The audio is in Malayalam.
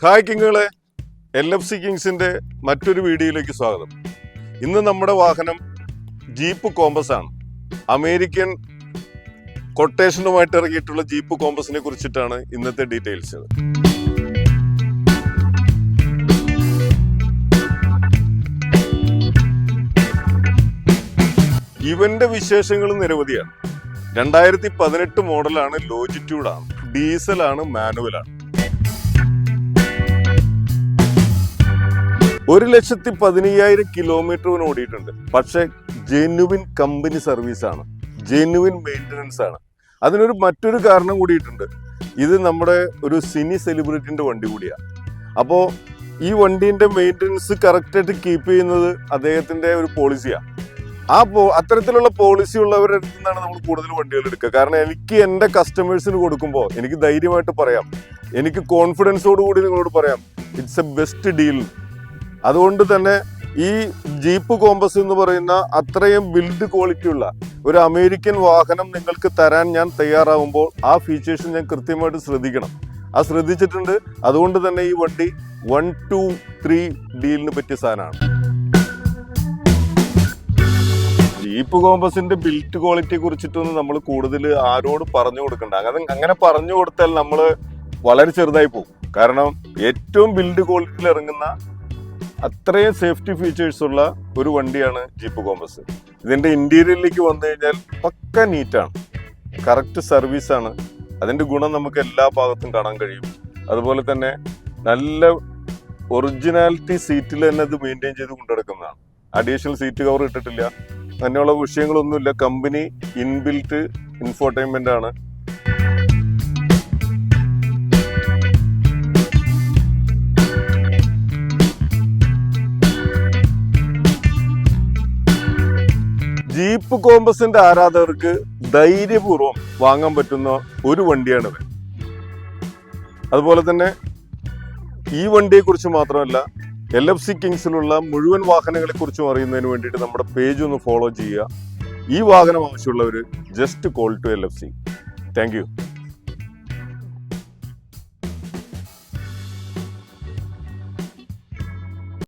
ഹായ് കിങ്ങുകളെ, LFC കിങ്സിന്റെ മറ്റൊരു വീഡിയോയിലേക്ക് സ്വാഗതം. ഇന്ന് നമ്മുടെ വാഹനം ജീപ്പ് കോമ്പസ് ആണ്. അമേരിക്കൻ കൊട്ടേഷനുമായിട്ട് ഇറങ്ങിയിട്ടുള്ള ജീപ്പ് കോമ്പസിനെ കുറിച്ചിട്ടാണ് ഇന്നത്തെ ഡീറ്റെയിൽസ്. ഇവന്റെ വിശേഷങ്ങൾ നിരവധിയാണ്. 2018 മോഡലാണ്, ലോജിറ്റ്യൂഡാണ്, ഡീസലാണ്, മാനുവലാണ്. 1,15,000 കിലോമീറ്ററിന് ഓടിയിട്ടുണ്ട്. പക്ഷെ ജെന്യുവിൻ കമ്പനി സർവീസ് ആണ്, ജെന്യുവിൻ മെയിൻ്റനൻസ് ആണ്. അതിനൊരു മറ്റൊരു കാരണം കൂടിയിട്ടുണ്ട്. ഇത് നമ്മുടെ ഒരു സിനി സെലിബ്രിറ്റിന്റെ വണ്ടി കൂടിയാണ്. അപ്പോൾ ഈ വണ്ടീന്റെ മെയിൻ്റനൻസ് കറക്റ്റായിട്ട് കീപ്പ് ചെയ്യുന്നത് അദ്ദേഹത്തിന്റെ ഒരു പോളിസിയാണ്. അത്തരത്തിലുള്ള പോളിസി ഉള്ളവരുടെ അടുത്ത് നിന്നാണ് നമ്മൾ കൂടുതൽ വണ്ടികൾ എടുക്കുക. കാരണം എനിക്ക് എൻ്റെ കസ്റ്റമേഴ്സിന് കൊടുക്കുമ്പോൾ എനിക്ക് ധൈര്യമായിട്ട് പറയാം, എനിക്ക് കോൺഫിഡൻസോടുകൂടി നിങ്ങളോട് പറയാം, ഇറ്റ്സ് എ ബെസ്റ്റ് ഡീൽ. അതുകൊണ്ട് തന്നെ ഈ ജീപ്പ് കോമ്പസ് എന്ന് പറയുന്ന അത്രയും ബിൽഡ് ക്വാളിറ്റി ഉള്ള ഒരു അമേരിക്കൻ വാഹനം നിങ്ങൾക്ക് തരാൻ ഞാൻ തയ്യാറാവുമ്പോൾ ആ ഫീച്ചേഴ്സ് ഞാൻ കൃത്യമായിട്ട് ശ്രദ്ധിക്കണം. ശ്രദ്ധിച്ചിട്ടുണ്ട്. അതുകൊണ്ട് തന്നെ ഈ വണ്ടി 1, 2, 3 ഡീലിന് പറ്റിയ സാധനമാണ്. ജീപ്പ് കോമ്പസിന്റെ ബിൽറ്റ് ക്വാളിറ്റിയെ കുറിച്ചിട്ടൊന്നും നമ്മൾ കൂടുതൽ ആരോട് പറഞ്ഞു കൊടുക്കണ്ട. അങ്ങനെ പറഞ്ഞു കൊടുത്താൽ നമ്മൾ വളരെ ചെറുതായി പോകും. കാരണം ഏറ്റവും ബിൽഡ് ക്വാളിറ്റിയിൽ ഇറങ്ങുന്ന അത്രയും സേഫ്റ്റി ഫീച്ചേഴ്സ് ഉള്ള ഒരു വണ്ടിയാണ് ജീപ്പ് കോമ്പസ്. ഇതിന്റെ ഇന്റീരിയറിലേക്ക് വന്നു കഴിഞ്ഞാൽ പക്ക നീറ്റാണ്, കറക്റ്റ് സർവീസാണ്. അതിന്റെ ഗുണം നമുക്ക് എല്ലാ ഭാഗത്തും കാണാൻ കഴിയും. അതുപോലെ തന്നെ നല്ല ഒറിജിനാലിറ്റി സീറ്റിൽ തന്നെ അത് മെയിൻറ്റെയിൻ ചെയ്ത് കൊണ്ടുനടക്കുന്നതാണ്. അഡീഷണൽ സീറ്റ് കവർ ഇട്ടിട്ടില്ല, അങ്ങനെയുള്ള വിഷയങ്ങളൊന്നുമില്ല. കമ്പനി ഇൻബിൽറ്റ് ഇൻഫോർടൈൻമെന്റ് ആണ്. ജീപ്പ് കോമ്പസിന്റെ ആരാധകർക്ക് ധൈര്യപൂർവ്വം വാങ്ങാൻ പറ്റുന്ന ഒരു വണ്ടിയാണിത്. അതുപോലെ തന്നെ ഈ വണ്ടിയെ കുറിച്ച് മാത്രമല്ല, LFC കിങ്സിലുള്ള മുഴുവൻ വാഹനങ്ങളെ കുറിച്ചും അറിയുന്നതിന് വേണ്ടിയിട്ട് നമ്മുടെ പേജ് ഒന്ന് ഫോളോ ചെയ്യുക. ഈ വാഹനം ആവശ്യമുള്ളവർ just call to LFC. Thank U.